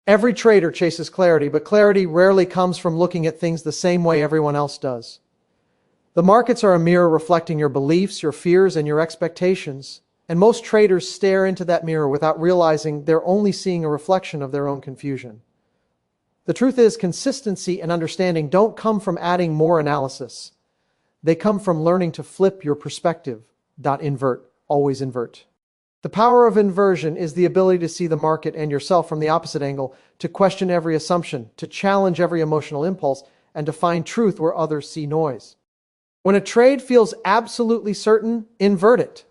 Every trader chases clarity, but clarity rarely comes from looking at things the same way everyone else does. The markets are a mirror reflecting your beliefs, your fears, and your expectations, and most traders stare into that mirror without realizing they're only seeing a reflection of their own confusion. The truth is, consistency and understanding don't come from adding more analysis. They come from learning to flip your perspective. Invert, always invert. The power of inversion is the ability to see the market and yourself from the opposite angle, to question every assumption, to challenge every emotional impulse, and to find truth where others see noise. When a trade feels absolutely certain, invert it.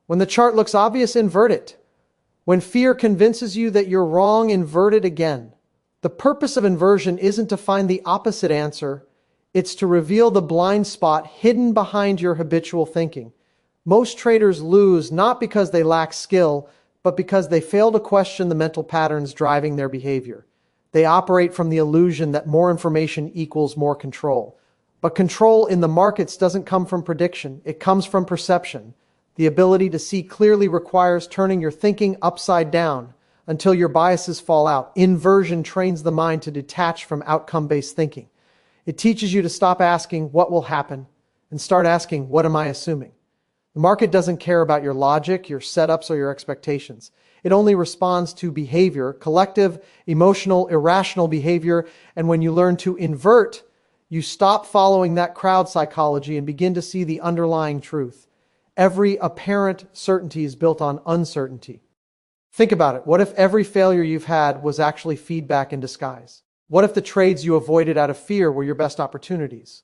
When the chart looks obvious, invert it. When fear convinces you that you're wrong, invert it again. The purpose of inversion isn't to find the opposite answer, it's to reveal the blind spot hidden behind your habitual thinking. Most traders lose not because they lack skill, but because they fail to question the mental patterns driving their behavior. They operate from the illusion that more information equals more control. But control in the markets doesn't come from prediction, it comes from perception. The ability to see clearly requires turning your thinking upside down until your biases fall out. Inversion trains the mind to detach from outcome-based thinking. It teaches you to stop asking, what will happen, and start asking, what am I assuming? The market doesn't care about your logic, your setups, or your expectations. It only responds to behavior, collective, emotional, irrational behavior, and when you learn to invert, you stop following that crowd psychology and begin to see the underlying truth. Every apparent certainty is built on uncertainty. Think about it. What if every failure you've had was actually feedback in disguise? What if the trades you avoided out of fear were your best opportunities?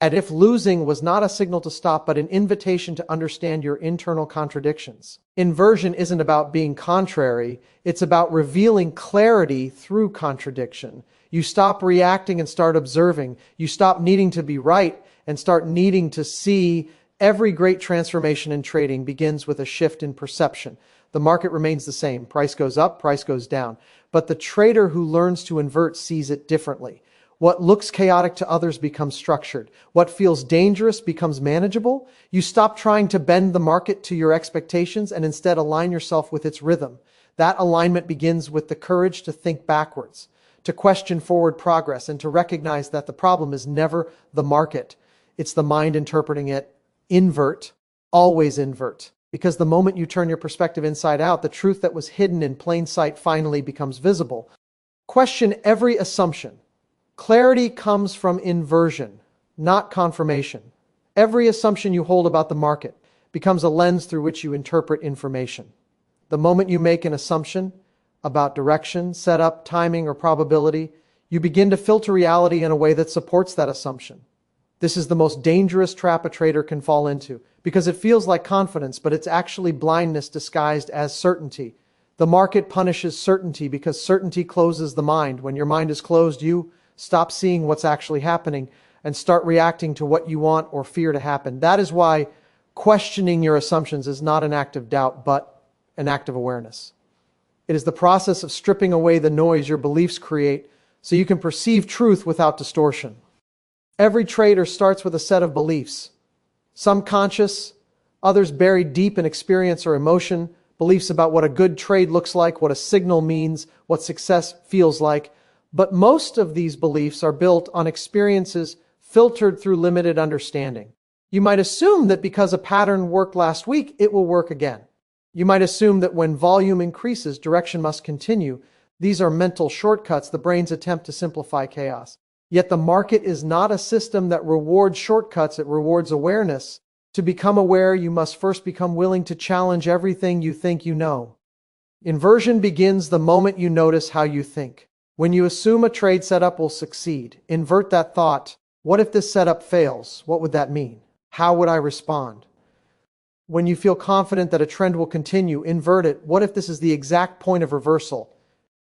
And if losing was not a signal to stop, but an invitation to understand your internal contradictions? Inversion isn't about being contrary. It's about revealing clarity through contradiction. You stop reacting and start observing. You stop needing to be right and start needing to see. Every great transformation in trading begins with a shift in perception. The market remains the same. Price goes up, price goes down. But the trader who learns to invert sees it differently. What looks chaotic to others becomes structured. What feels dangerous becomes manageable. You stop trying to bend the market to your expectations and instead align yourself with its rhythm. That alignment begins with the courage to think backwards, to question forward progress, and to recognize that the problem is never the market. It's the mind interpreting it. Invert, always invert. Because the moment you turn your perspective inside out, the truth that was hidden in plain sight finally becomes visible. Question every assumption. Clarity comes from inversion, not confirmation. Every assumption you hold about the market becomes a lens through which you interpret information. The moment you make an assumption about direction, setup, timing, or probability, you begin to filter reality in a way that supports that assumption. This is the most dangerous trap a trader can fall into, because it feels like confidence, but it's actually blindness disguised as certainty. The market punishes certainty because certainty closes the mind. When your mind is closed, you stop seeing what's actually happening and start reacting to what you want or fear to happen. That is why questioning your assumptions is not an act of doubt, but an act of awareness. It is the process of stripping away the noise your beliefs create so you can perceive truth without distortion. Every trader starts with a set of beliefs, some conscious, others buried deep in experience or emotion, beliefs about what a good trade looks like, what a signal means, what success feels like. But most of these beliefs are built on experiences filtered through limited understanding. You might assume that because a pattern worked last week, it will work again. You might assume that when volume increases, direction must continue. These are mental shortcuts, the brain's attempt to simplify chaos. Yet the market is not a system that rewards shortcuts, it rewards awareness. To become aware, you must first become willing to challenge everything you think you know. Inversion begins the moment you notice how you think. When you assume a trade setup will succeed, invert that thought. What if this setup fails? What would that mean? How would I respond? When you feel confident that a trend will continue, invert it. What if this is the exact point of reversal?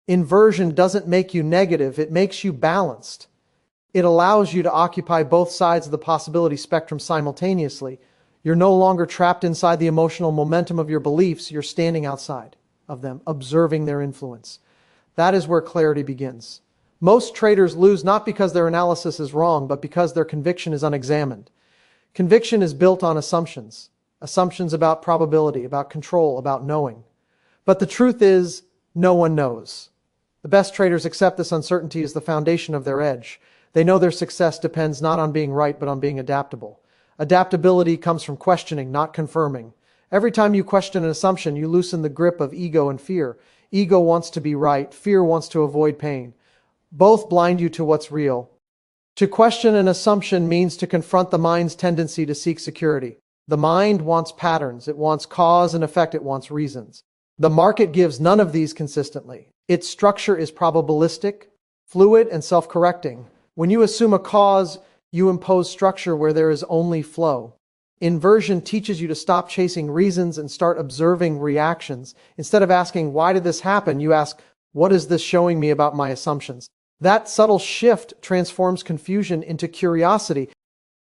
Inversion doesn't make you negative, it makes you balanced. It allows you to occupy both sides of the possibility spectrum simultaneously. You're no longer trapped inside the emotional momentum of your beliefs, you're standing outside of them, observing their influence. That is where clarity begins. Most traders lose not because their analysis is wrong, but because their conviction is unexamined. Conviction is built on assumptions. Assumptions about probability, about control, about knowing. But the truth is, no one knows. The best traders accept this uncertainty as the foundation of their edge. They know their success depends not on being right, but on being adaptable. Adaptability comes from questioning, not confirming. Every time you question an assumption, you loosen the grip of ego and fear. Ego wants to be right, fear wants to avoid pain. Both blind you to what's real. To question an assumption means to confront the mind's tendency to seek security. The mind wants patterns, it wants cause and effect, it wants reasons. The market gives none of these consistently. Its structure is probabilistic, fluid, and self-correcting. When you assume a cause, you impose structure where there is only flow. Inversion teaches you to stop chasing reasons and start observing reactions. Instead of asking, why did this happen? You ask, what is this showing me about my assumptions? That subtle shift transforms confusion into curiosity.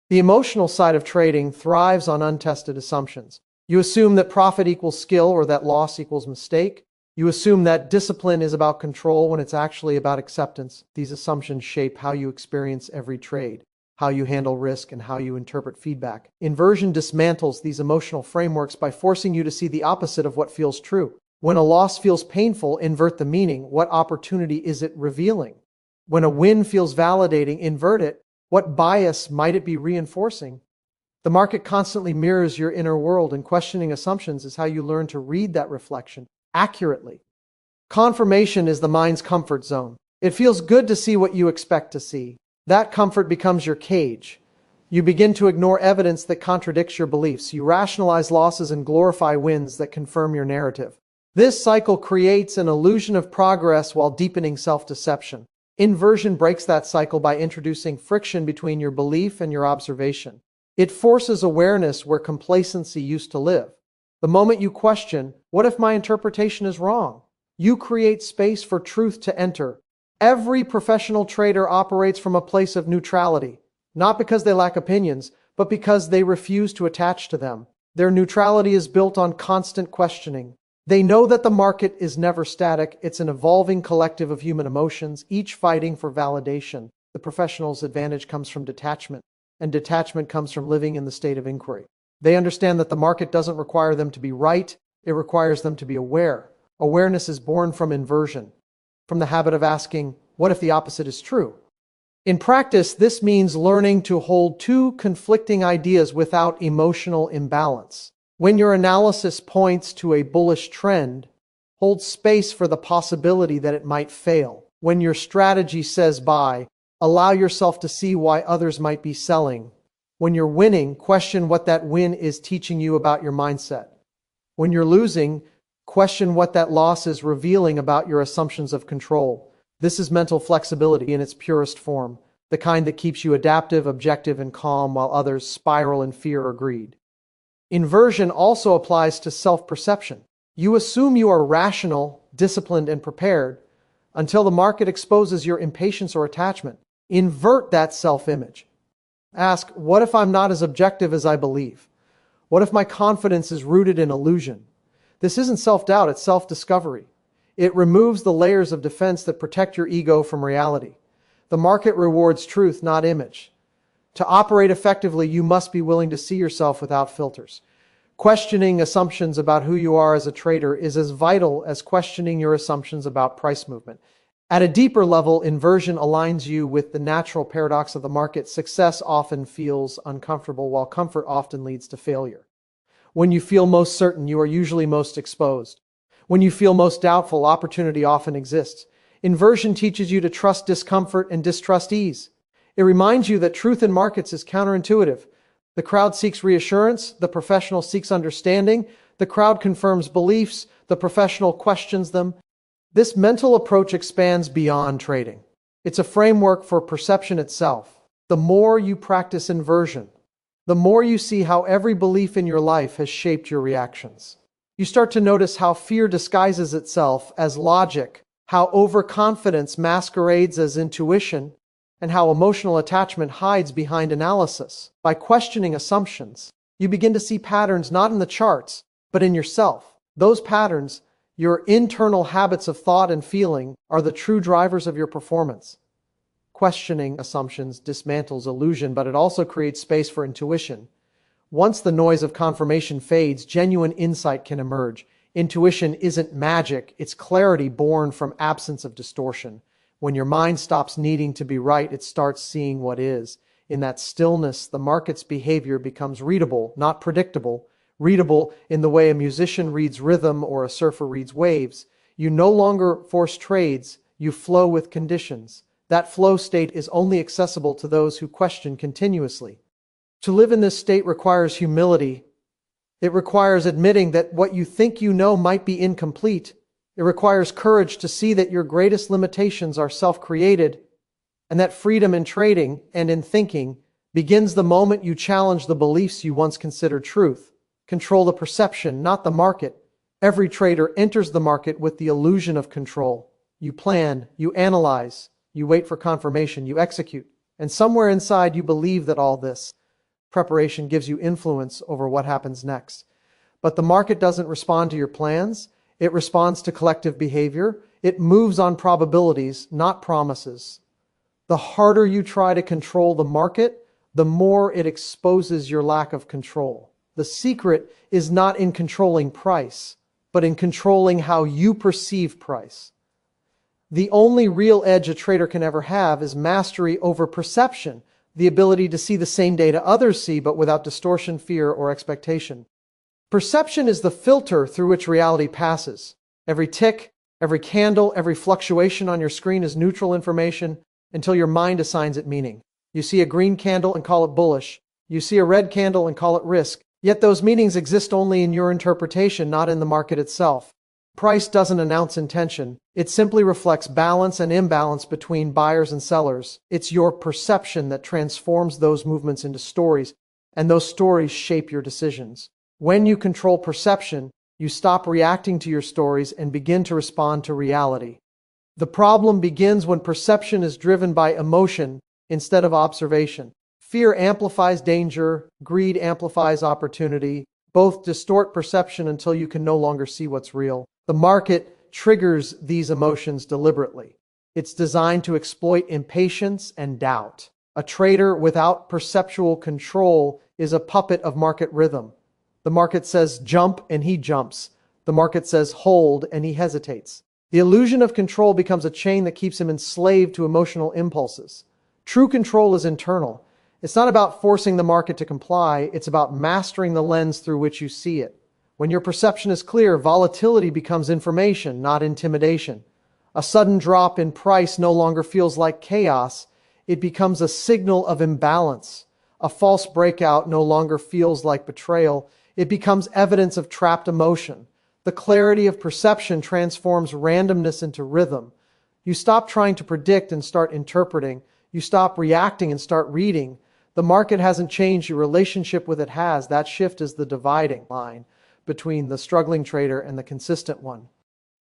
The emotional side of trading thrives on untested assumptions. You assume that profit equals skill or that loss equals mistake. You assume that discipline is about control when it's actually about acceptance. These assumptions shape how you experience every trade, how you handle risk, and how you interpret feedback. Inversion dismantles these emotional frameworks by forcing you to see the opposite of what feels true. When a loss feels painful, invert the meaning. What opportunity is it revealing? When a win feels validating, invert it. What bias might it be reinforcing? The market constantly mirrors your inner world, and questioning assumptions is how you learn to read that reflection accurately. Confirmation is the mind's comfort zone. It feels good to see what you expect to see. That comfort becomes your cage. You begin to ignore evidence that contradicts your beliefs. You rationalize losses and glorify wins that confirm your narrative. This cycle creates an illusion of progress while deepening self-deception. Inversion breaks that cycle by introducing friction between your belief and your observation. It forces awareness where complacency used to live. The moment you question, what if my interpretation is wrong? You create space for truth to enter. Every professional trader operates from a place of neutrality, not because they lack opinions, but because they refuse to attach to them. Their neutrality is built on constant questioning. They know that the market is never static. It's an evolving collective of human emotions, each fighting for validation. The professional's advantage comes from detachment, and detachment comes from living in the state of inquiry. They understand that the market doesn't require them to be right, it requires them to be aware. Awareness is born from inversion, from the habit of asking, what if the opposite is true? In practice, this means learning to hold two conflicting ideas without emotional imbalance. When your analysis points to a bullish trend, hold space for the possibility that it might fail. When your strategy says buy, allow yourself to see why others might be selling. When you're winning, question what that win is teaching you about your mindset. When you're losing, question what that loss is revealing about your assumptions of control. This is mental flexibility in its purest form, the kind that keeps you adaptive, objective, and calm while others spiral in fear or greed. Inversion also applies to self-perception. You assume you are rational, disciplined, and prepared until the market exposes your impatience or attachment. Invert that self-image. Ask, what if I'm not as objective as I believe? What if my confidence is rooted in illusion? This isn't self-doubt, it's self-discovery. It removes the layers of defense that protect your ego from reality. The market rewards truth, not image. To operate effectively, you must be willing to see yourself without filters. Questioning assumptions about who you are as a trader is as vital as questioning your assumptions about price movement. At a deeper level, inversion aligns you with the natural paradox of the market. Success often feels uncomfortable, while comfort often leads to failure. When you feel most certain, you are usually most exposed. When you feel most doubtful, opportunity often exists. Inversion teaches you to trust discomfort and distrust ease. It reminds you that truth in markets is counterintuitive. The crowd seeks reassurance, the professional seeks understanding, the crowd confirms beliefs, the professional questions them. This mental approach expands beyond trading. It's a framework for perception itself. The more you practice inversion, the more you see how every belief in your life has shaped your reactions. You start to notice how fear disguises itself as logic, how overconfidence masquerades as intuition, and how emotional attachment hides behind analysis. By questioning assumptions, you begin to see patterns not in the charts, but in yourself. Those patterns, your internal habits of thought and feeling, are the true drivers of your performance. Questioning assumptions dismantles illusion, but it also creates space for intuition. Once the noise of confirmation fades, genuine insight can emerge. Intuition isn't magic, it's clarity born from absence of distortion. When your mind stops needing to be right, it starts seeing what is. In that stillness, the market's behavior becomes readable, not predictable. Readable in the way a musician reads rhythm or a surfer reads waves. You no longer force trades, you flow with conditions. That flow state is only accessible to those who question continuously. To live in this state requires humility. It requires admitting that what you think you know might be incomplete. It requires courage to see that your greatest limitations are self-created, and that freedom in trading and in thinking begins the moment you challenge the beliefs you once considered truth. Control the perception, not the market. Every trader enters the market with the illusion of control. You plan, you analyze, you wait for confirmation, you execute. And somewhere inside you believe that all this preparation gives you influence over what happens next. But the market doesn't respond to your plans. It responds to collective behavior. It moves on probabilities, not promises. The harder you try to control the market, the more it exposes your lack of control. The secret is not in controlling price, but in controlling how you perceive price. The only real edge a trader can ever have is mastery over perception, the ability to see the same data others see, but without distortion, fear, or expectation. Perception is the filter through which reality passes. Every tick, every candle, every fluctuation on your screen is neutral information until your mind assigns it meaning. You see a green candle and call it bullish. You see a red candle and call it risk. Yet those meanings exist only in your interpretation, not in the market itself. Price doesn't announce intention. It simply reflects balance and imbalance between buyers and sellers. It's your perception that transforms those movements into stories, and those stories shape your decisions. When you control perception, you stop reacting to your stories and begin to respond to reality. The problem begins when perception is driven by emotion instead of observation. Fear amplifies danger, greed amplifies opportunity. Both distort perception until you can no longer see what's real. The market triggers these emotions deliberately. It's designed to exploit impatience and doubt. A trader without perceptual control is a puppet of market rhythm. The market says jump and he jumps. The market says hold and he hesitates. The illusion of control becomes a chain that keeps him enslaved to emotional impulses. True control is internal. It's not about forcing the market to comply, it's about mastering the lens through which you see it. When your perception is clear, volatility becomes information, not intimidation. A sudden drop in price no longer feels like chaos, it becomes a signal of imbalance. A false breakout no longer feels like betrayal, it becomes evidence of trapped emotion. The clarity of perception transforms randomness into rhythm. You stop trying to predict and start interpreting. You stop reacting and start reading. The market hasn't changed, your relationship with it has. That shift is the dividing line between the struggling trader and the consistent one.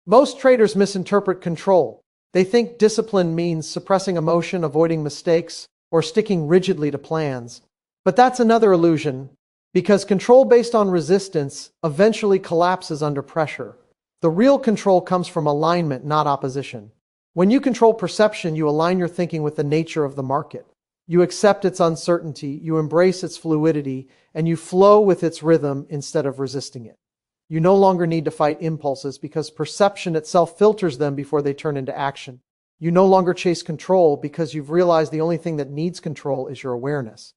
Most traders misinterpret control. They think discipline means suppressing emotion, avoiding mistakes, or sticking rigidly to plans. But that's another illusion, because control based on resistance eventually collapses under pressure. The real control comes from alignment, not opposition. When you control perception, you align your thinking with the nature of the market. You accept its uncertainty, you embrace its fluidity, and you flow with its rhythm instead of resisting it. You no longer need to fight impulses because perception itself filters them before they turn into action. You no longer chase control because you've realized the only thing that needs control is your awareness.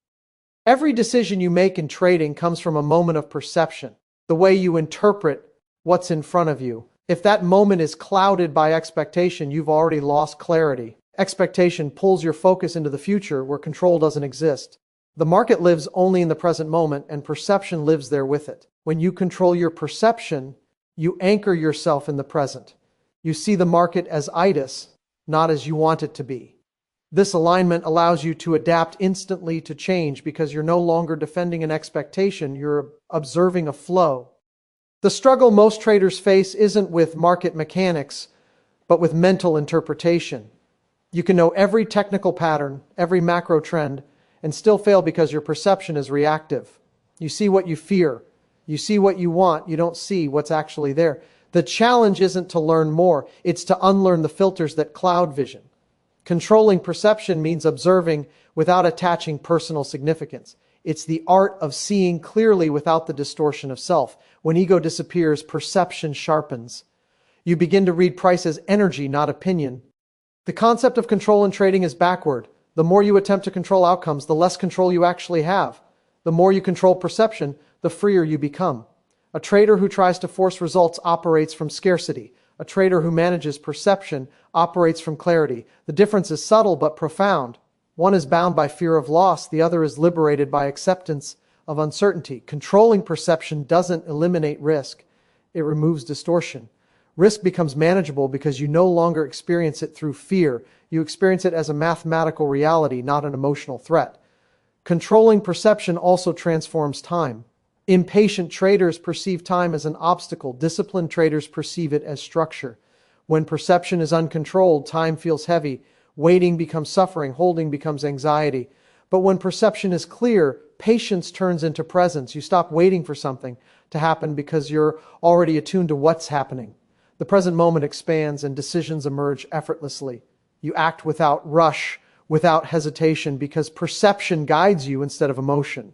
Every decision you make in trading comes from a moment of perception, the way you interpret what's in front of you. If that moment is clouded by expectation, you've already lost clarity. Expectation pulls your focus into the future where control doesn't exist. The market lives only in the present moment, and perception lives there with it. When you control your perception, you anchor yourself in the present. You see the market as itis, not as you want it to be. This alignment allows you to adapt instantly to change because you're no longer defending an expectation, you're observing a flow. The struggle most traders face isn't with market mechanics, but with mental interpretation. You can know every technical pattern, every macro trend, and still fail because your perception is reactive. You see what you fear. You see what you want. You don't see what's actually there. The challenge isn't to learn more. It's to unlearn the filters that cloud vision. Controlling perception means observing without attaching personal significance. It's the art of seeing clearly without the distortion of self. When ego disappears, perception sharpens. You begin to read price as energy, not opinion. The concept of control in trading is backward. The more you attempt to control outcomes, the less control you actually have. The more you control perception, the freer you become. A trader who tries to force results operates from scarcity. A trader who manages perception operates from clarity. The difference is subtle but profound. One is bound by fear of loss, the other is liberated by acceptance of uncertainty. Controlling perception doesn't eliminate risk, it removes distortion. Risk becomes manageable because you no longer experience it through fear. You experience it as a mathematical reality, not an emotional threat. Controlling perception also transforms time. Impatient traders perceive time as an obstacle. Disciplined traders perceive it as structure. When perception is uncontrolled, time feels heavy. Waiting becomes suffering. Holding becomes anxiety. But when perception is clear, patience turns into presence. You stop waiting for something to happen because you're already attuned to what's happening. The present moment expands and decisions emerge effortlessly. You act without rush, without hesitation, because perception guides you instead of emotion.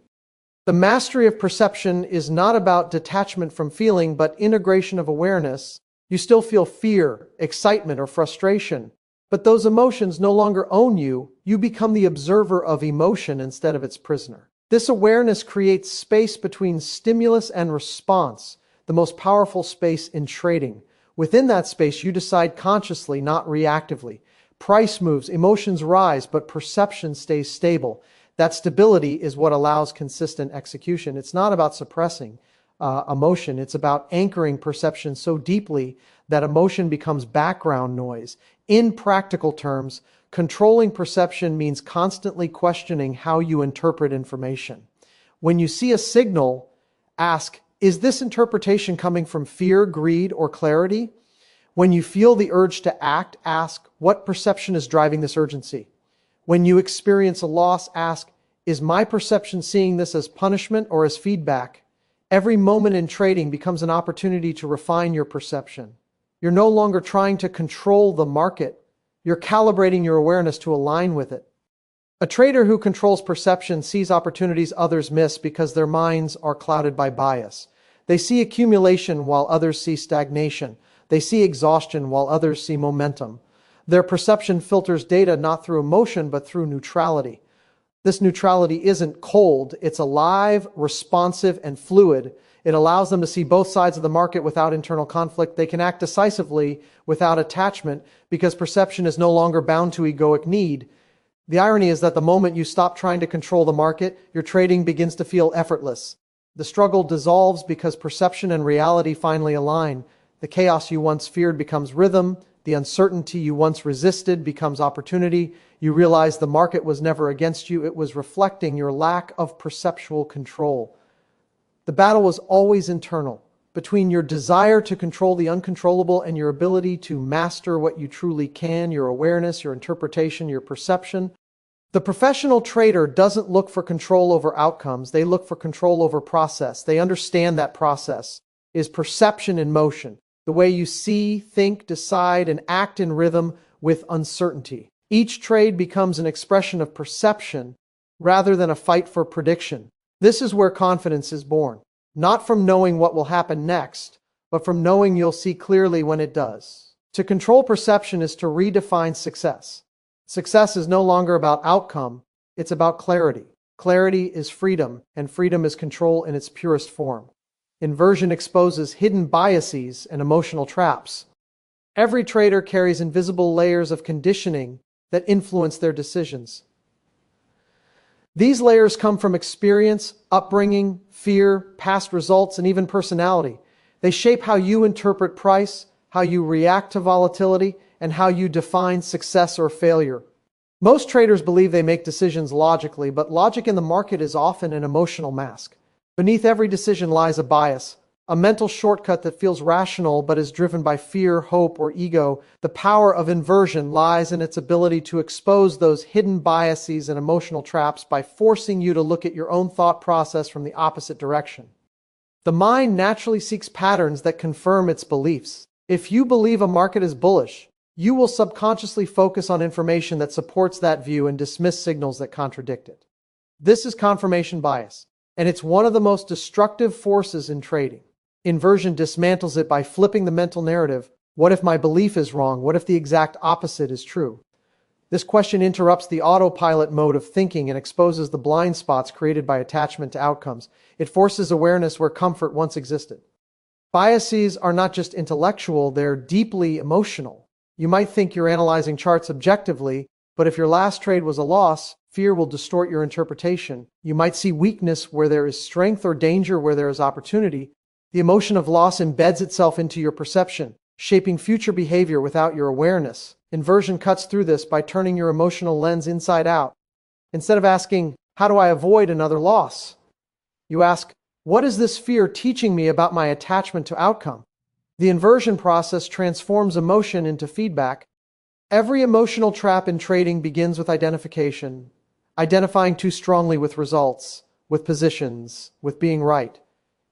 The mastery of perception is not about detachment from feeling, but integration of awareness. You still feel fear, excitement, or frustration, but those emotions no longer own you. You become the observer of emotion instead of its prisoner. This awareness creates space between stimulus and response, the most powerful space in trading. Within that space, you decide consciously, not reactively. Price moves, emotions rise, but perception stays stable. That stability is what allows consistent execution. It's not about suppressing emotion. It's about anchoring perception so deeply that emotion becomes background noise. In practical terms, controlling perception means constantly questioning how you interpret information. When you see a signal, ask, is this interpretation coming from fear, greed, or clarity? When you feel the urge to act, ask, what perception is driving this urgency? When you experience a loss, ask, is my perception seeing this as punishment or as feedback? Every moment in trading becomes an opportunity to refine your perception. You're no longer trying to control the market. You're calibrating your awareness to align with it. A trader who controls perception sees opportunities others miss because their minds are clouded by bias. They see accumulation while others see stagnation. They see exhaustion while others see momentum. Their perception filters data not through emotion but through neutrality. This neutrality isn't cold, it's alive, responsive, and fluid. It allows them to see both sides of the market without internal conflict. They can act decisively without attachment because perception is no longer bound to egoic need. The irony is that the moment you stop trying to control the market, your trading begins to feel effortless. The struggle dissolves because perception and reality finally align. The chaos you once feared becomes rhythm. The uncertainty you once resisted becomes opportunity. You realize the market was never against you. It was reflecting your lack of perceptual control. The battle was always internal, between your desire to control the uncontrollable and your ability to master what you truly can, your awareness, your interpretation, your perception. The professional trader doesn't look for control over outcomes. They look for control over process. They understand that process is perception in motion, the way you see, think, decide, and act in rhythm with uncertainty. Each trade becomes an expression of perception rather than a fight for prediction. This is where confidence is born, not from knowing what will happen next, but from knowing you'll see clearly when it does. To control perception is to redefine success. Success is no longer about outcome, it's about clarity. Clarity is freedom, and freedom is control in its purest form. Inversion exposes hidden biases and emotional traps. Every trader carries invisible layers of conditioning that influence their decisions. These layers come from experience, upbringing, fear, past results, and even personality. They shape how you interpret price, how you react to volatility, and how you define success or failure. Most traders believe they make decisions logically, but logic in the market is often an emotional mask. Beneath every decision lies a bias, a mental shortcut that feels rational but is driven by fear, hope, or ego. The power of inversion lies in its ability to expose those hidden biases and emotional traps by forcing you to look at your own thought process from the opposite direction. The mind naturally seeks patterns that confirm its beliefs. If you believe a market is bullish, you will subconsciously focus on information that supports that view and dismiss signals that contradict it. This is confirmation bias, and it's one of the most destructive forces in trading. Inversion dismantles it by flipping the mental narrative. What if my belief is wrong? What if the exact opposite is true? This question interrupts the autopilot mode of thinking and exposes the blind spots created by attachment to outcomes. It forces awareness where comfort once existed. Biases are not just intellectual, they're deeply emotional. You might think you're analyzing charts objectively, but if your last trade was a loss, fear will distort your interpretation. You might see weakness where there is strength or danger where there is opportunity. The emotion of loss embeds itself into your perception, shaping future behavior without your awareness. Inversion cuts through this by turning your emotional lens inside out. Instead of asking, how do I avoid another loss? You ask, what is this fear teaching me about my attachment to outcome? The inversion process transforms emotion into feedback. Every emotional trap in trading begins with identification, identifying too strongly with results, with positions, with being right.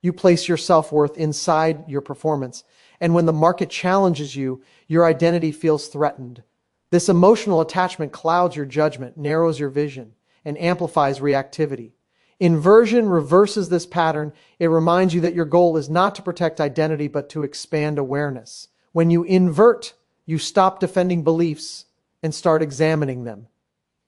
You place your self-worth inside your performance, and when the market challenges you, your identity feels threatened. This emotional attachment clouds your judgment, narrows your vision, and amplifies reactivity. Inversion reverses this pattern. It reminds you that your goal is not to protect identity, but to expand awareness. When you invert, you stop defending beliefs and start examining them.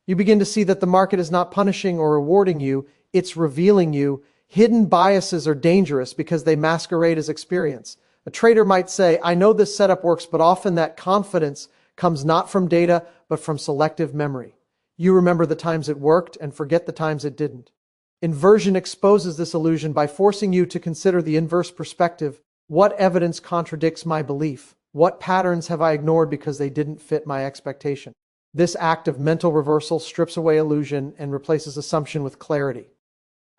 You begin to see that the market is not punishing or rewarding you, it's revealing you. Hidden biases are dangerous because they masquerade as experience. A trader might say, I know this setup works, but often that confidence comes not from data, but from selective memory. You remember the times it worked and forget the times it didn't. Inversion exposes this illusion by forcing you to consider the inverse perspective. What evidence contradicts my belief? What patterns have I ignored because they didn't fit my expectation? This act of mental reversal strips away illusion and replaces assumption with clarity.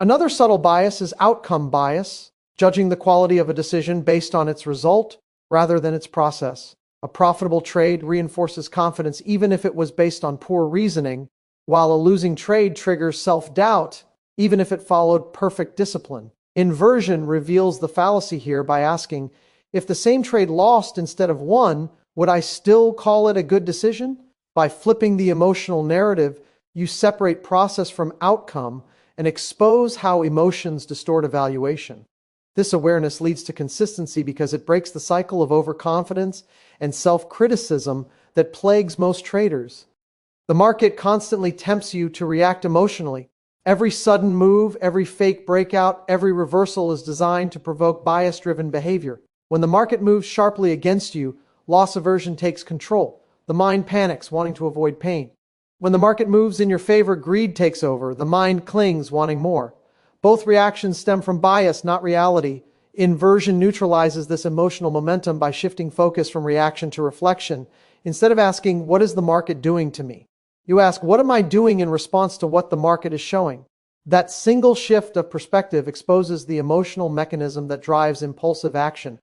Another subtle bias is outcome bias, judging the quality of a decision based on its result rather than its process. A profitable trade reinforces confidence even if it was based on poor reasoning, while a losing trade triggers self-doubt even if it followed perfect discipline. Inversion reveals the fallacy here by asking, if the same trade lost instead of won, would I still call it a good decision? By flipping the emotional narrative, you separate process from outcome and expose how emotions distort evaluation. This awareness leads to consistency because it breaks the cycle of overconfidence and self-criticism that plagues most traders. The market constantly tempts you to react emotionally. Every sudden move, every fake breakout, every reversal is designed to provoke bias-driven behavior. When the market moves sharply against you, loss aversion takes control. The mind panics, wanting to avoid pain. When the market moves in your favor, greed takes over. The mind clings, wanting more. Both reactions stem from bias, not reality. Inversion neutralizes this emotional momentum by shifting focus from reaction to reflection. Instead of asking, what is the market doing to me? You ask, what am I doing in response to what the market is showing? That single shift of perspective exposes the emotional mechanism that drives impulsive action.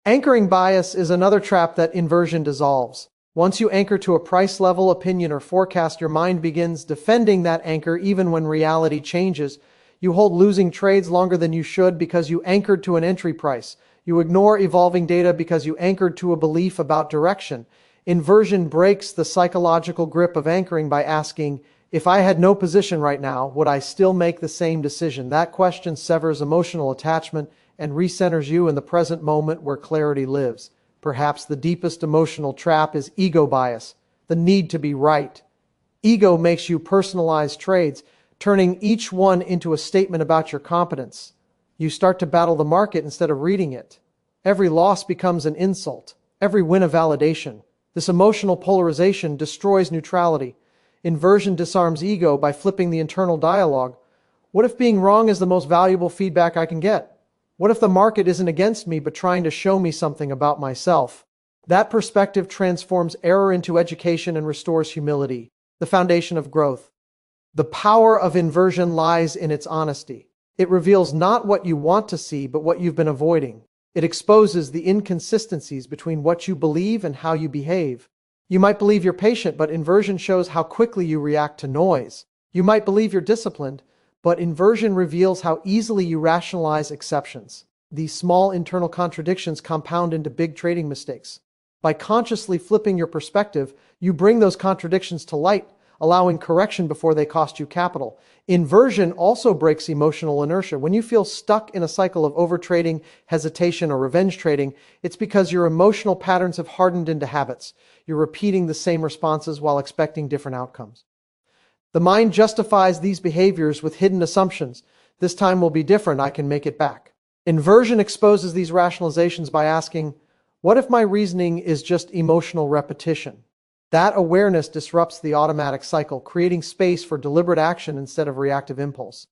Anchoring bias is another trap that inversion dissolves. Once you anchor to a price level, opinion, or forecast, your mind begins defending that anchor even when reality changes. You hold losing trades longer than you should because you anchored to an entry price. You ignore evolving data because you anchored to a belief about direction. Inversion breaks the psychological grip of anchoring by asking, if I had no position right now, would I still make the same decision? That question severs emotional attachment and recenters you in the present moment where clarity lives. Perhaps the deepest emotional trap is ego bias, the need to be right. Ego makes you personalize trades, turning each one into a statement about your competence. You start to battle the market instead of reading it. Every loss becomes an insult, every win a validation. This emotional polarization destroys neutrality. Inversion disarms ego by flipping the internal dialogue. What if being wrong is the most valuable feedback I can get? What if the market isn't against me but trying to show me something about myself? That perspective transforms error into education and restores humility, the foundation of growth. The power of inversion lies in its honesty. It reveals not what you want to see, but what you've been avoiding. It exposes the inconsistencies between what you believe and how you behave. You might believe you're patient, but inversion shows how quickly you react to noise. You might believe you're disciplined, but inversion reveals how easily you rationalize exceptions. These small internal contradictions compound into big trading mistakes. By consciously flipping your perspective, you bring those contradictions to light, allowing correction before they cost you capital. Inversion also breaks emotional inertia. When you feel stuck in a cycle of overtrading, hesitation, or revenge trading, it's because your emotional patterns have hardened into habits. You're repeating the same responses while expecting different outcomes. The mind justifies these behaviors with hidden assumptions. This time will be different, I can make it back. Inversion exposes these rationalizations by asking, what if my reasoning is just emotional repetition? That awareness disrupts the automatic cycle, creating space for deliberate action instead of reactive impulse.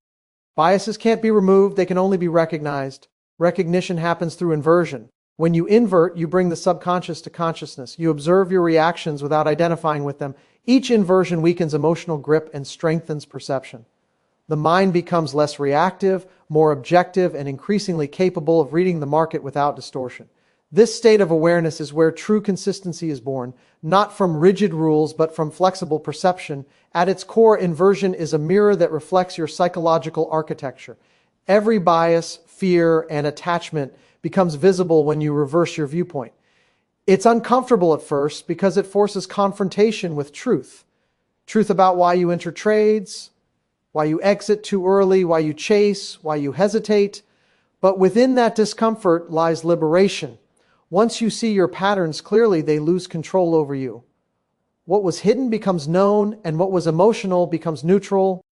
Biases can't be removed, they can only be recognized. Recognition happens through inversion. When you invert, you bring the subconscious to consciousness. You observe your reactions without identifying with them. Each inversion weakens emotional grip and strengthens perception. The mind becomes less reactive, more objective, and increasingly capable of reading the market without distortion. This state of awareness is where true consistency is born, not from rigid rules, but from flexible perception. At its core, inversion is a mirror that reflects your psychological architecture. Every bias, fear, and attachment becomes visible when you reverse your viewpoint. It's uncomfortable at first because it forces confrontation with truth. Truth about why you enter trades, why you exit too early, why you chase, why you hesitate. But within that discomfort lies liberation. Once you see your patterns clearly, they lose control over you. What was hidden becomes known, and what was emotional becomes neutral.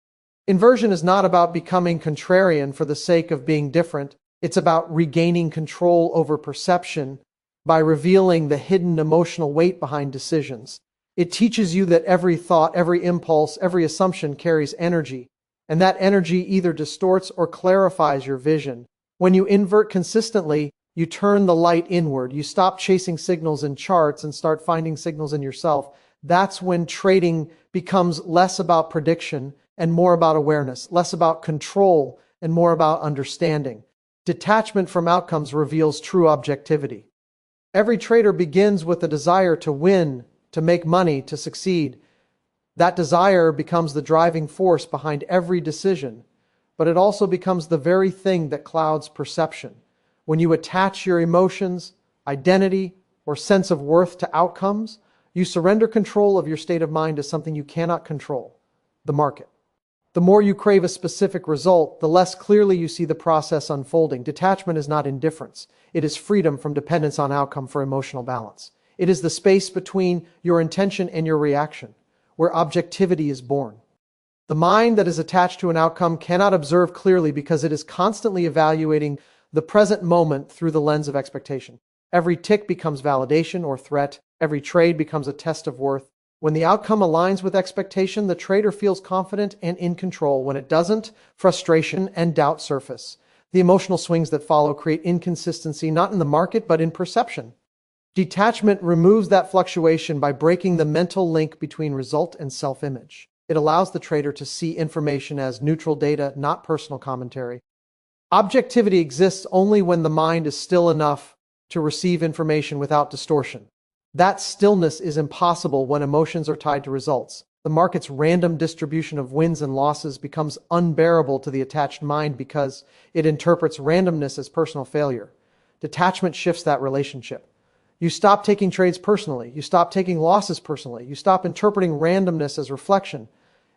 Inversion is not about becoming contrarian for the sake of being different. It's about regaining control over perception by revealing the hidden emotional weight behind decisions. It teaches you that every thought, every impulse, every assumption carries energy, and that energy either distorts or clarifies your vision. When you invert consistently, you turn the light inward. You stop chasing signals in charts and start finding signals in yourself. That's when trading becomes less about prediction and more about awareness, less about control and more about understanding. Detachment from outcomes reveals true objectivity. Every trader begins with a desire to win, to make money, to succeed. That desire becomes the driving force behind every decision, but it also becomes the very thing that clouds perception. When you attach your emotions, identity, or sense of worth to outcomes, you surrender control of your state of mind to something you cannot control, the market. The more you crave a specific result, the less clearly you see the process unfolding. Detachment is not indifference. It is freedom from dependence on outcome for emotional balance. It is the space between your intention and your reaction, where objectivity is born. The mind that is attached to an outcome cannot observe clearly because it is constantly evaluating the present moment through the lens of expectation. Every tick becomes validation or threat. Every trade becomes a test of worth. When the outcome aligns with expectation, the trader feels confident and in control. When it doesn't, frustration and doubt surface. The emotional swings that follow create inconsistency, not in the market, but in perception. Detachment removes that fluctuation by breaking the mental link between result and self-image. It allows the trader to see information as neutral data, not personal commentary. Objectivity exists only when the mind is still enough to receive information without distortion. That stillness is impossible when emotions are tied to results. The market's random distribution of wins and losses becomes unbearable to the attached mind because it interprets randomness as personal failure. Detachment shifts that relationship. You stop taking trades personally. You stop taking losses personally. You stop interpreting randomness as reflection.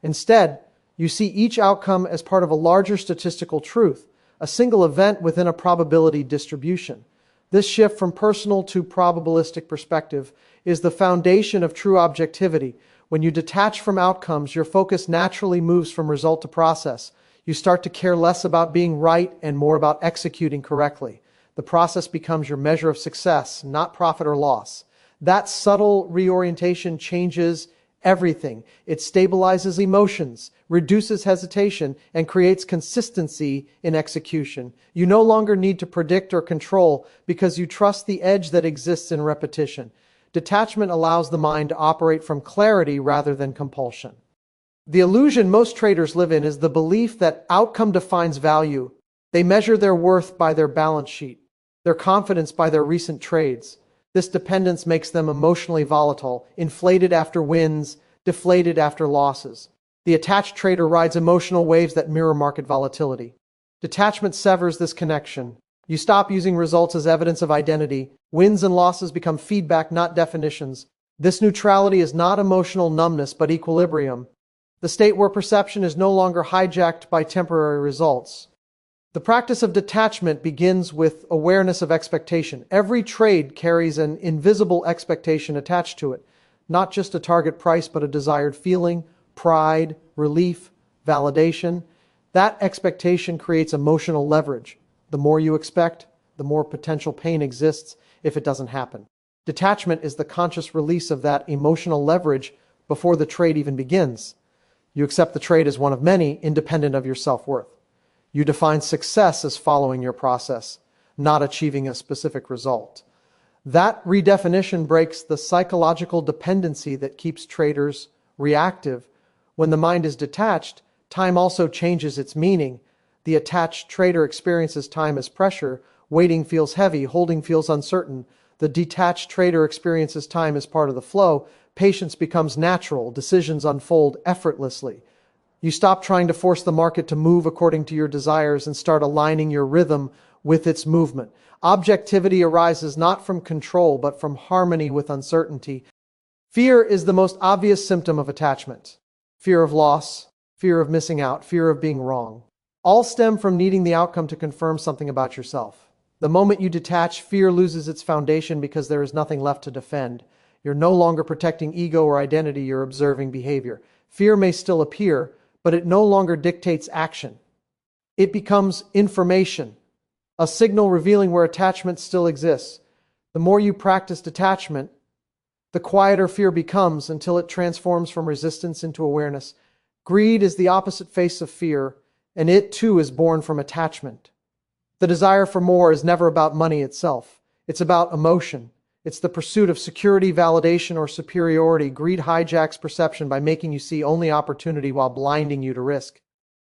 Instead, you see each outcome as part of a larger statistical truth, a single event within a probability distribution. This shift from personal to probabilistic perspective is the foundation of true objectivity. When you detach from outcomes, your focus naturally moves from result to process. You start to care less about being right and more about executing correctly. The process becomes your measure of success, not profit or loss. That subtle reorientation changes everything. It stabilizes emotions, reduces hesitation, and creates consistency in execution. You no longer need to predict or control because you trust the edge that exists in repetition. Detachment allows the mind to operate from clarity rather than compulsion. The illusion most traders live in is the belief that outcome defines value. They measure their worth by their balance sheet, their confidence by their recent trades. This dependence makes them emotionally volatile, inflated after wins, deflated after losses. The attached trader rides emotional waves that mirror market volatility. Detachment severs this connection. You stop using results as evidence of identity. Wins and losses become feedback, not definitions. This neutrality is not emotional numbness but equilibrium, the state where perception is no longer hijacked by temporary results. The practice of detachment begins with awareness of expectation. Every trade carries an invisible expectation attached to it, not just a target price but a desired feeling, pride, relief, validation. That expectation creates emotional leverage. The more you expect, the more potential pain exists if it doesn't happen. Detachment is the conscious release of that emotional leverage before the trade even begins. You accept the trade as one of many, independent of your self-worth. You define success as following your process, not achieving a specific result. That redefinition breaks the psychological dependency that keeps traders reactive. When the mind is detached, time also changes its meaning. The attached trader experiences time as pressure. Waiting feels heavy, holding feels uncertain. The detached trader experiences time as part of the flow. Patience becomes natural. Decisions unfold effortlessly. You stop trying to force the market to move according to your desires and start aligning your rhythm with its movement. Objectivity arises not from control, but from harmony with uncertainty. Fear is the most obvious symptom of attachment. Fear of loss, fear of missing out, fear of being wrong. All stem from needing the outcome to confirm something about yourself. The moment you detach, fear loses its foundation because there is nothing left to defend. You're no longer protecting ego or identity, you're observing behavior. Fear may still appear, but it no longer dictates action. It becomes information, a signal revealing where attachment still exists. The more you practice detachment, the quieter fear becomes until it transforms from resistance into awareness. Greed is the opposite face of fear, and it too is born from attachment. The desire for more is never about money itself. It's about emotion. It's the pursuit of security, validation, or superiority. Greed hijacks perception by making you see only opportunity while blinding you to risk.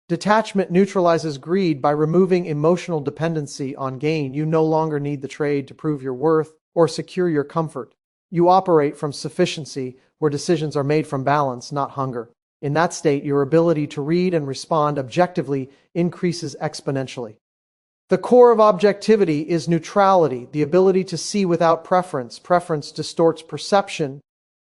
Detachment neutralizes greed by removing emotional dependency on gain. You no longer need the trade to prove your worth or secure your comfort. You operate from sufficiency, where decisions are made from balance, not hunger. In that state, your ability to read and respond objectively increases exponentially. The core of objectivity is neutrality, the ability to see without preference. Preference distorts perception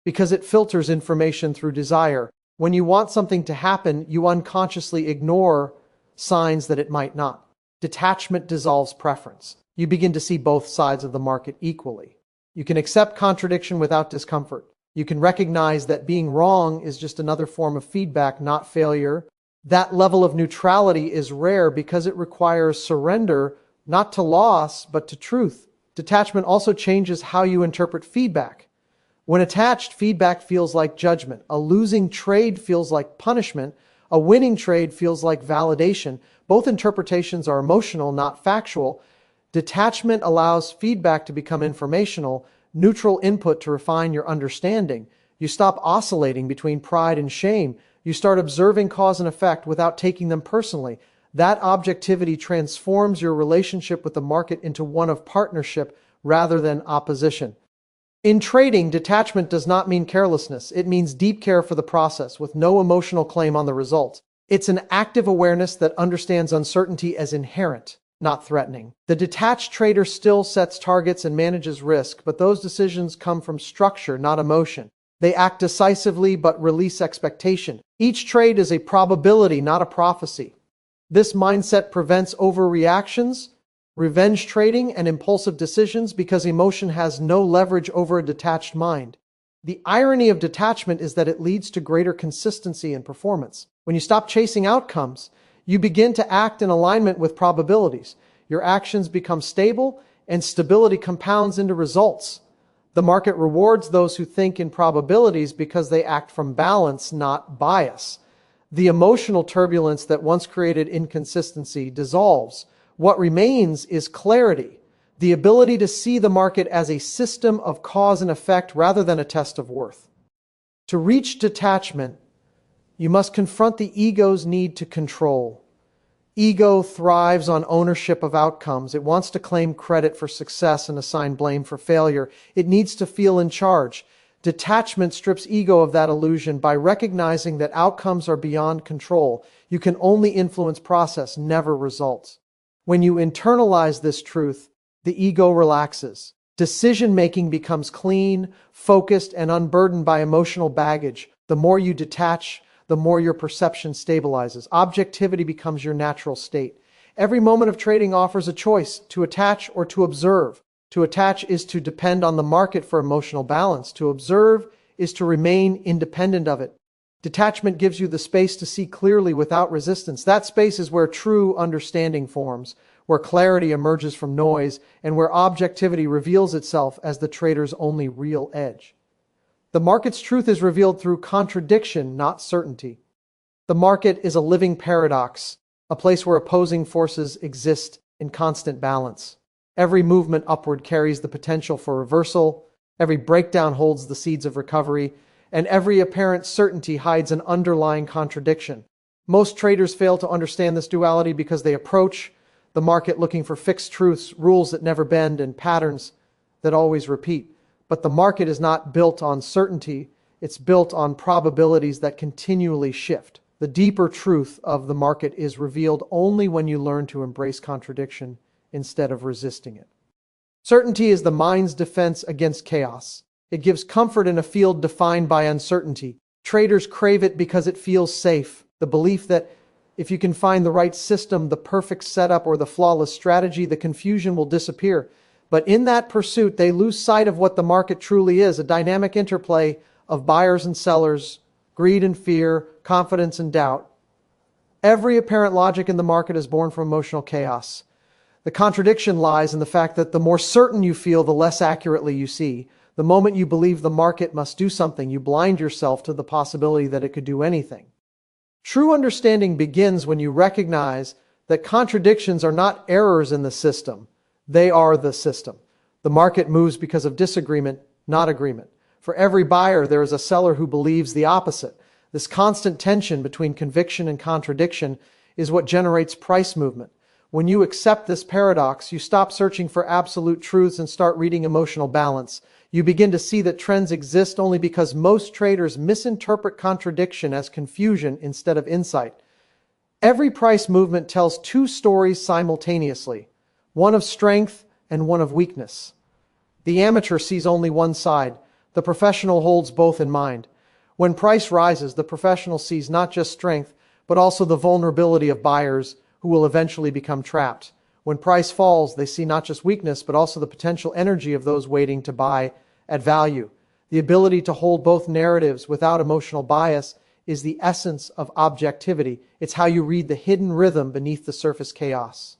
because it filters information through desire. When you want something to happen, you unconsciously ignore signs that it might not. Detachment dissolves preference. You begin to see both sides of the market equally. You can accept contradiction without discomfort. You can recognize that being wrong is just another form of feedback, not failure. That level of neutrality is rare because it requires surrender, not to loss, but to truth. Detachment also changes how you interpret feedback. When attached, feedback feels like judgment. A losing trade feels like punishment. A winning trade feels like validation. Both interpretations are emotional, not factual. Detachment allows feedback to become informational, neutral input to refine your understanding. You stop oscillating between pride and shame. You start observing cause and effect without taking them personally. That objectivity transforms your relationship with the market into one of partnership rather than opposition. In trading, detachment does not mean carelessness. It means deep care for the process with no emotional claim on the results. It's an active awareness that understands uncertainty as inherent, not threatening. The detached trader still sets targets and manages risk, but those decisions come from structure, not emotion. They act decisively but release expectation. Each trade is a probability, not a prophecy. This mindset prevents overreactions, revenge trading, and impulsive decisions because emotion has no leverage over a detached mind. The irony of detachment is that it leads to greater consistency in performance. When you stop chasing outcomes, you begin to act in alignment with probabilities. Your actions become stable, and stability compounds into results. The market rewards those who think in probabilities because they act from balance, not bias. The emotional turbulence that once created inconsistency dissolves. What remains is clarity, the ability to see the market as a system of cause and effect rather than a test of worth. To reach detachment, you must confront the ego's need to control. Ego thrives on ownership of outcomes. It wants to claim credit for success and assign blame for failure. It needs to feel in charge. Detachment strips ego of that illusion by recognizing that outcomes are beyond control. You can only influence process, never results. When you internalize this truth, the ego relaxes. Decision-making becomes clean, focused, and unburdened by emotional baggage. The more you detach, the more your perception stabilizes. Objectivity becomes your natural state. Every moment of trading offers a choice, to attach or to observe. To attach is to depend on the market for emotional balance. To observe is to remain independent of it. Detachment gives you the space to see clearly without resistance. That space is where true understanding forms, where clarity emerges from noise, and where objectivity reveals itself as the trader's only real edge. The market's truth is revealed through contradiction, not certainty. The market is a living paradox, a place where opposing forces exist in constant balance. Every movement upward carries the potential for reversal, every breakdown holds the seeds of recovery, and every apparent certainty hides an underlying contradiction. Most traders fail to understand this duality because they approach the market looking for fixed truths, rules that never bend, and patterns that always repeat. But the market is not built on certainty, it's built on probabilities that continually shift. The deeper truth of the market is revealed only when you learn to embrace contradiction instead of resisting it. Certainty is the mind's defense against chaos. It gives comfort in a field defined by uncertainty. Traders crave it because it feels safe. The belief that if you can find the right system, the perfect setup, or the flawless strategy, the confusion will disappear. But in that pursuit, they lose sight of what the market truly is, a dynamic interplay of buyers and sellers, greed and fear, confidence and doubt. Every apparent logic in the market is born from emotional chaos. The contradiction lies in the fact that the more certain you feel, the less accurately you see. The moment you believe the market must do something, you blind yourself to the possibility that it could do anything. True understanding begins when you recognize that contradictions are not errors in the system. They are the system. The market moves because of disagreement, not agreement. For every buyer, there is a seller who believes the opposite. This constant tension between conviction and contradiction is what generates price movement. When you accept this paradox, you stop searching for absolute truths and start reading emotional balance. You begin to see that trends exist only because most traders misinterpret contradiction as confusion instead of insight. Every price movement tells two stories simultaneously, one of strength and one of weakness. The amateur sees only one side. The professional holds both in mind. When price rises, the professional sees not just strength, but also the vulnerability of buyers who will eventually become trapped. When price falls, they see not just weakness, but also the potential energy of those waiting to buy at value. The ability to hold both narratives without emotional bias is the essence of objectivity. It's how you read the hidden rhythm beneath the surface chaos.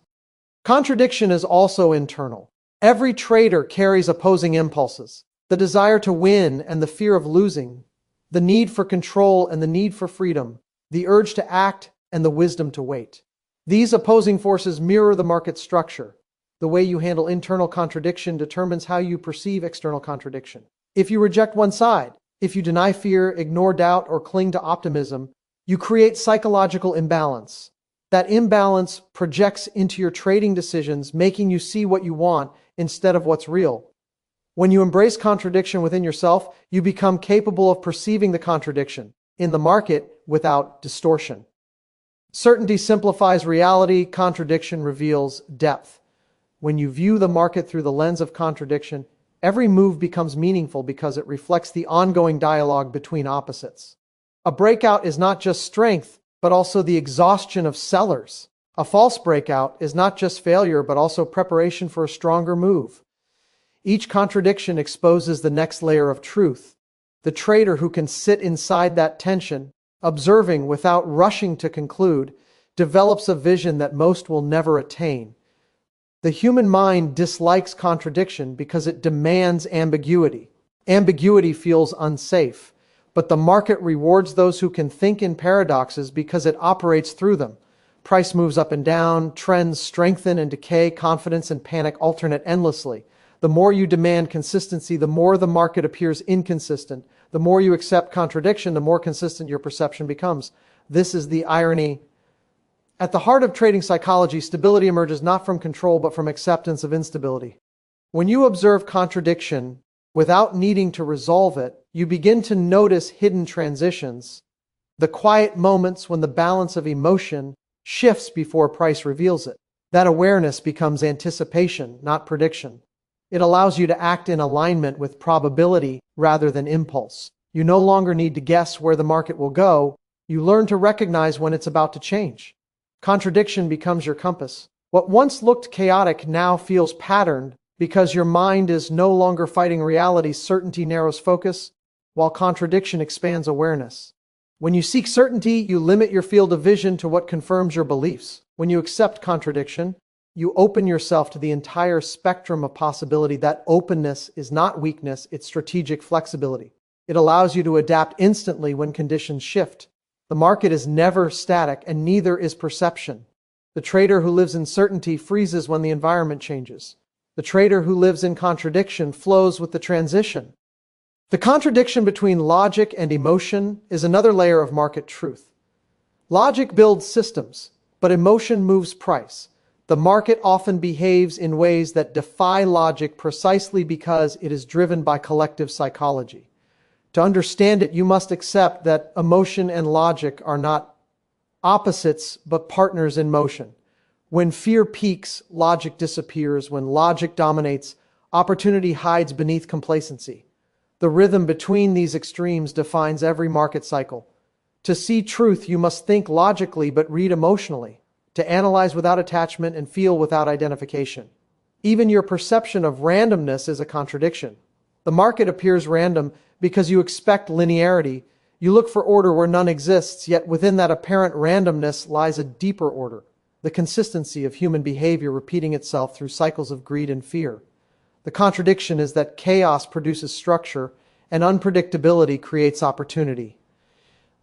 Contradiction is also internal. Every trader carries opposing impulses: the desire to win and the fear of losing, the need for control and the need for freedom, the urge to act and the wisdom to wait. These opposing forces mirror the market structure. The way you handle internal contradiction determines how you perceive external contradiction. If you reject one side, if you deny fear, ignore doubt, or cling to optimism, you create psychological imbalance. That imbalance projects into your trading decisions, making you see what you want instead of what's real. When you embrace contradiction within yourself, you become capable of perceiving the contradiction in the market without distortion. Certainty simplifies reality, contradiction reveals depth. When you view the market through the lens of contradiction, every move becomes meaningful because it reflects the ongoing dialogue between opposites. A breakout is not just strength, but also the exhaustion of sellers. A false breakout is not just failure, but also preparation for a stronger move. Each contradiction exposes the next layer of truth. The trader who can sit inside that tension, observing without rushing to conclude, develops a vision that most will never attain. The human mind dislikes contradiction because it demands ambiguity. Ambiguity feels unsafe, but the market rewards those who can think in paradoxes because it operates through them. Price moves up and down, trends strengthen and decay, confidence and panic alternate endlessly. The more you demand consistency, the more the market appears inconsistent. The more you accept contradiction, the more consistent your perception becomes. This is the irony. At the heart of trading psychology, stability emerges not from control, but from acceptance of instability. When you observe contradiction without needing to resolve it, you begin to notice hidden transitions, the quiet moments when the balance of emotion shifts before price reveals it. That awareness becomes anticipation, not prediction. It allows you to act in alignment with probability rather than impulse. You no longer need to guess where the market will go. You learn to recognize when it's about to change. Contradiction becomes your compass. What once looked chaotic now feels patterned because your mind is no longer fighting reality. Certainty narrows focus, while contradiction expands awareness. When you seek certainty, you limit your field of vision to what confirms your beliefs. When you accept contradiction, you open yourself to the entire spectrum of possibility. That openness is not weakness, it's strategic flexibility. It allows you to adapt instantly when conditions shift. The market is never static, and neither is perception. The trader who lives in certainty freezes when the environment changes. The trader who lives in contradiction flows with the transition. The contradiction between logic and emotion is another layer of market truth. Logic builds systems, but emotion moves price. The market often behaves in ways that defy logic precisely because it is driven by collective psychology. To understand it, you must accept that emotion and logic are not opposites, but partners in motion. When fear peaks, logic disappears. When logic dominates, opportunity hides beneath complacency. The rhythm between these extremes defines every market cycle. To see truth, you must think logically but read emotionally, to analyze without attachment and feel without identification. Even your perception of randomness is a contradiction. The market appears random because you expect linearity. You look for order where none exists, yet within that apparent randomness lies a deeper order, the consistency of human behavior repeating itself through cycles of greed and fear. The contradiction is that chaos produces structure and unpredictability creates opportunity.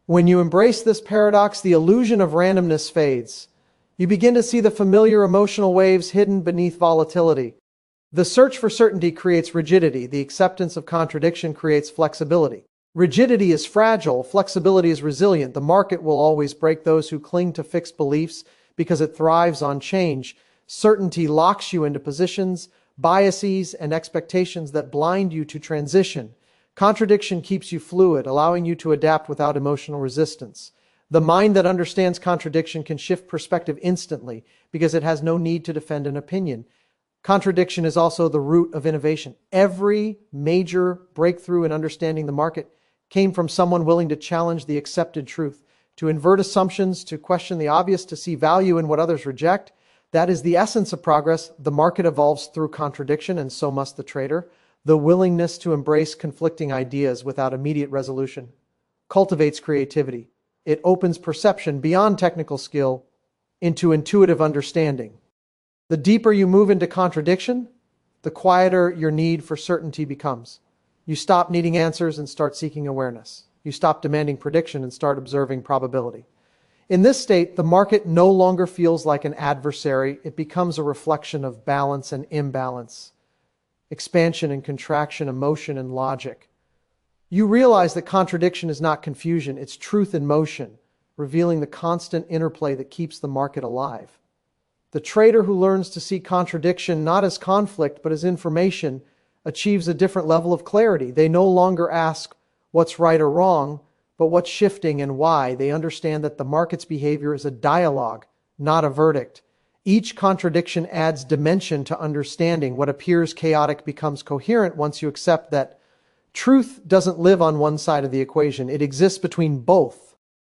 When you embrace this paradox, the illusion of randomness fades. You begin to see the familiar emotional waves hidden beneath volatility. The search for certainty creates rigidity. The acceptance of contradiction creates flexibility. Rigidity is fragile. Flexibility is resilient. The market will always break those who cling to fixed beliefs because it thrives on change. Certainty locks you into positions, biases, and expectations that blind you to transition. Contradiction keeps you fluid, allowing you to adapt without emotional resistance. The mind that understands contradiction can shift perspective instantly because it has no need to defend an opinion. Contradiction is also the root of innovation. Every major breakthrough in understanding the market came from someone willing to challenge the accepted truth, to invert assumptions, to question the obvious, to see value in what others reject. That is the essence of progress. The market evolves through contradiction, and so must the trader. The willingness to embrace conflicting ideas without immediate resolution cultivates creativity. It opens perception beyond technical skill into intuitive understanding. The deeper you move into contradiction, the quieter your need for certainty becomes. You stop needing answers and start seeking awareness. You stop demanding prediction and start observing probability. In this state, the market no longer feels like an adversary. It becomes a reflection of balance and imbalance, expansion and contraction, emotion and logic. You realize that contradiction is not confusion, it's truth in motion, revealing the constant interplay that keeps the market alive. The trader who learns to see contradiction not as conflict but as information achieves a different level of clarity. They no longer ask what's right or wrong, but what's shifting and why. They understand that the market's behavior is a dialogue, not a verdict. Each contradiction adds dimension to understanding. What appears chaotic becomes coherent once you accept that truth doesn't live on one side of the equation. It exists between both.